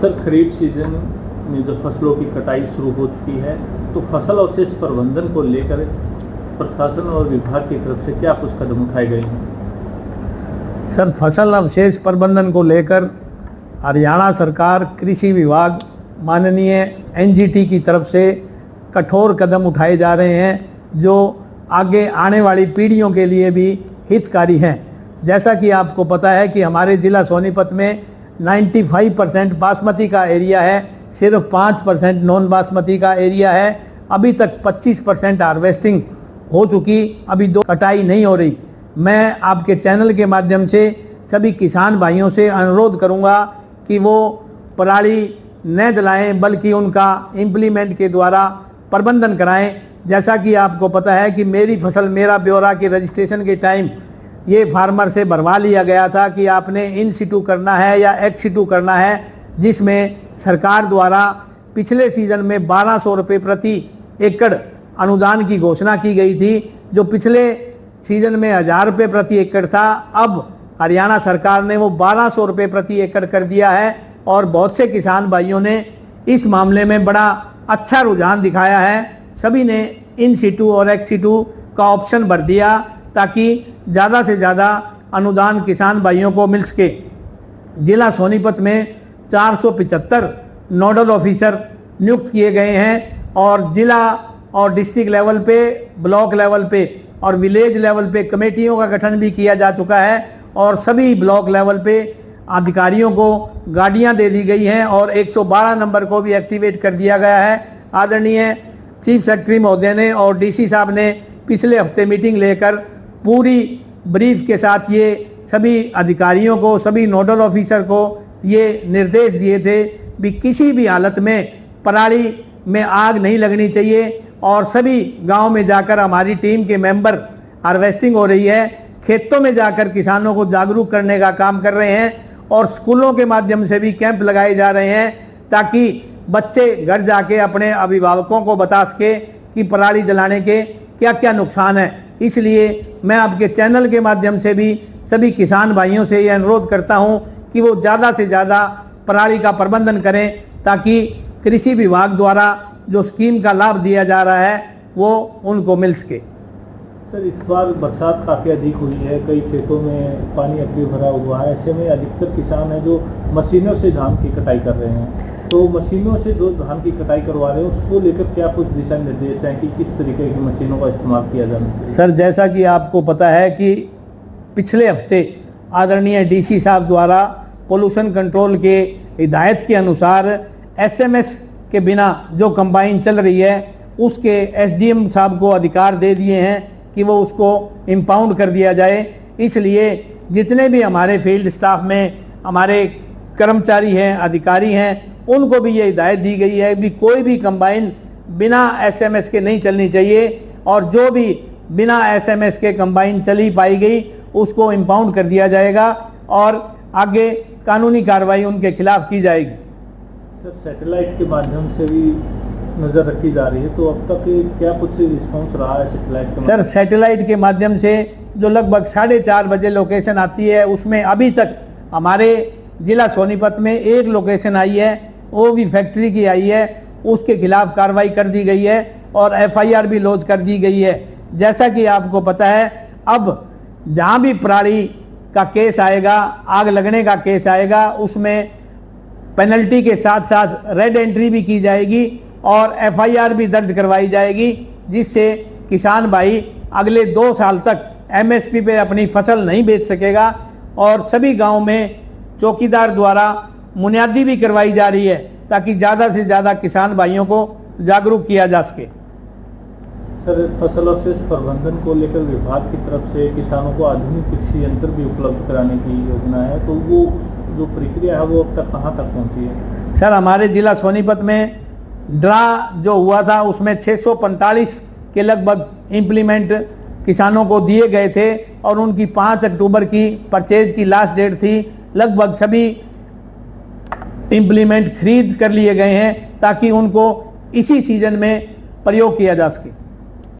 Sir, खरीफ season में जो फसलों की कटाई शुरू हो चुकी है, तो फसल अवशेष प्रबंधन को लेकर प्रशासन और विभाग की तरफ से क्या कुछ कदम उठाए गए हैं? सर, फसल अवशेष प्रबंधन को लेकर हरियाणा सरकार, कृषि विभाग, माननीय एनजीटी की तरफ से कठोर कदम उठाए जा रहे हैं जो आगे आने वाली पीढ़ियों के लिए भी हितकारी हैं। जैसा कि आपको पता है कि हमारे ज़िला सोनीपत में 95% बासमती का एरिया है, सिर्फ 5% नॉन बासमती का एरिया है। अभी तक 25% हार्वेस्टिंग हो चुकी, अभी 2 कटाई नहीं हो रही। मैं आपके चैनल के माध्यम से सभी किसान भाइयों से अनुरोध करूंगा कि वो पराली न जलाएं, बल्कि उनका इम्प्लीमेंट के द्वारा प्रबंधन कराएं। जैसा कि आपको पता है कि मेरी फसल मेरा ब्यौरा के रजिस्ट्रेशन के टाइम ये फार्मर से भरवा लिया गया था कि आपने इन सिटू करना है या एक्स सिटू करना है, जिसमें सरकार द्वारा पिछले सीजन में 1200 रुपये प्रति एकड़ अनुदान की घोषणा की गई थी, जो पिछले सीजन में 1000 रुपये प्रति एकड़ था। अब हरियाणा सरकार ने वो 1200 रुपये प्रति एकड़ कर दिया है और बहुत से किसान भाइयों ने इस मामले में बड़ा अच्छा रुझान दिखाया है। सभी ने इन सिटू और एक्स सिटू का ऑप्शन भर दिया ताकि ज़्यादा से ज़्यादा अनुदान किसान भाइयों को मिल सके। जिला सोनीपत में 475 नोडल ऑफिसर नियुक्त किए गए हैं और जिला और डिस्ट्रिक्ट लेवल पे, ब्लॉक लेवल पे और विलेज लेवल पे कमेटियों का गठन भी किया जा चुका है और सभी ब्लॉक लेवल पे अधिकारियों को गाड़ियां दे दी गई हैं और 112 नंबर को भी एक्टिवेट कर दिया गया है। आदरणीय चीफ सेक्रेटरी महोदय ने और डीसी साहब ने पिछले हफ्ते मीटिंग लेकर पूरी ब्रीफ के साथ ये सभी अधिकारियों को, सभी नोडल ऑफिसर को ये निर्देश दिए थे कि किसी भी हालत में पराली में आग नहीं लगनी चाहिए और सभी गांव में जाकर हमारी टीम के मेंबर हार्वेस्टिंग हो रही है, खेतों में जाकर किसानों को जागरूक करने का काम कर रहे हैं और स्कूलों के माध्यम से भी कैंप लगाए जा रहे हैं ताकि बच्चे घर जाके अपने अभिभावकों को बता सके कि पराली जलाने के क्या क्या नुकसान है। इसलिए मैं आपके चैनल के माध्यम से भी सभी किसान भाइयों से ये अनुरोध करता हूं कि वो ज़्यादा से ज़्यादा पराली का प्रबंधन करें ताकि कृषि विभाग द्वारा जो स्कीम का लाभ दिया जा रहा है वो उनको मिल सके। सर, इस बार बरसात काफ़ी अधिक हुई है, कई खेतों में पानी अभी भरा हुआ है। ऐसे में अधिकतर किसान हैं जो मशीनों से धान की कटाई कर रहे हैं, तो मशीनों से जो धान की कटाई करवा रहे हैं उसको लेकर क्या कुछ दिशा निर्देश हैं कि किस तरीके की मशीनों का इस्तेमाल किया जाना चाहिए? सर, जैसा कि आपको पता है कि पिछले हफ्ते आदरणीय डीसी साहब द्वारा पोल्यूशन कंट्रोल के हिदायत के अनुसार एसएमएस के बिना जो कंबाइन चल रही है उसके एसडीएम साहब को अधिकार दे दिए हैं कि वो उसको इम्पाउंड कर दिया जाए। इसलिए जितने भी हमारे फील्ड स्टाफ में हमारे कर्मचारी हैं, अधिकारी हैं, उनको भी ये हिदायत दी गई है कि कोई भी कंबाइन बिना एसएमएस के नहीं चलनी चाहिए और जो भी बिना एसएमएस के कंबाइन चली पाई गई उसको इम्पाउंड कर दिया जाएगा और आगे कानूनी कार्रवाई उनके खिलाफ की जाएगी। सर, सैटेलाइट के माध्यम से भी नज़र रखी जा रही है, तो अब तक क्या कुछ रिस्पॉन्स रहा है सैटेलाइट का? सर, सैटेलाइट के माध्यम से जो लगभग 4:30 बजे लोकेशन आती है उसमें अभी तक हमारे जिला सोनीपत में एक लोकेशन आई है, वो भी फैक्ट्री की आई है, उसके खिलाफ कार्रवाई कर दी गई है और एफआईआर भी लॉन्च कर दी गई है। जैसा कि आपको पता है अब जहाँ भी पराली का केस आएगा, आग लगने का केस आएगा, उसमें पेनल्टी के साथ साथ रेड एंट्री भी की जाएगी और एफआईआर भी दर्ज करवाई जाएगी, जिससे किसान भाई अगले 2 साल तक एमएसपी पे अपनी फसल नहीं बेच सकेगा। और सभी गांव में चौकीदार द्वारा मुनियादी भी करवाई जा रही है ताकि ज़्यादा से ज़्यादा किसान भाइयों को जागरूक किया जा सके। सर, फसल अवशेष प्रबंधन को लेकर विभाग की तरफ से किसानों को आधुनिक कृषि यंत्र भी उपलब्ध कराने की योजना है, तो वो जो प्रक्रिया है वो अब तक कहाँ तक पहुँची है? सर, हमारे जिला सोनीपत में ड्रा जो हुआ था उसमें 645 के लगभग इम्प्लीमेंट किसानों को दिए गए थे और उनकी 5 अक्टूबर की परचेज की लास्ट डेट थी। लगभग सभी इम्प्लीमेंट खरीद कर लिए गए हैं ताकि उनको इसी सीजन में प्रयोग किया जा सके।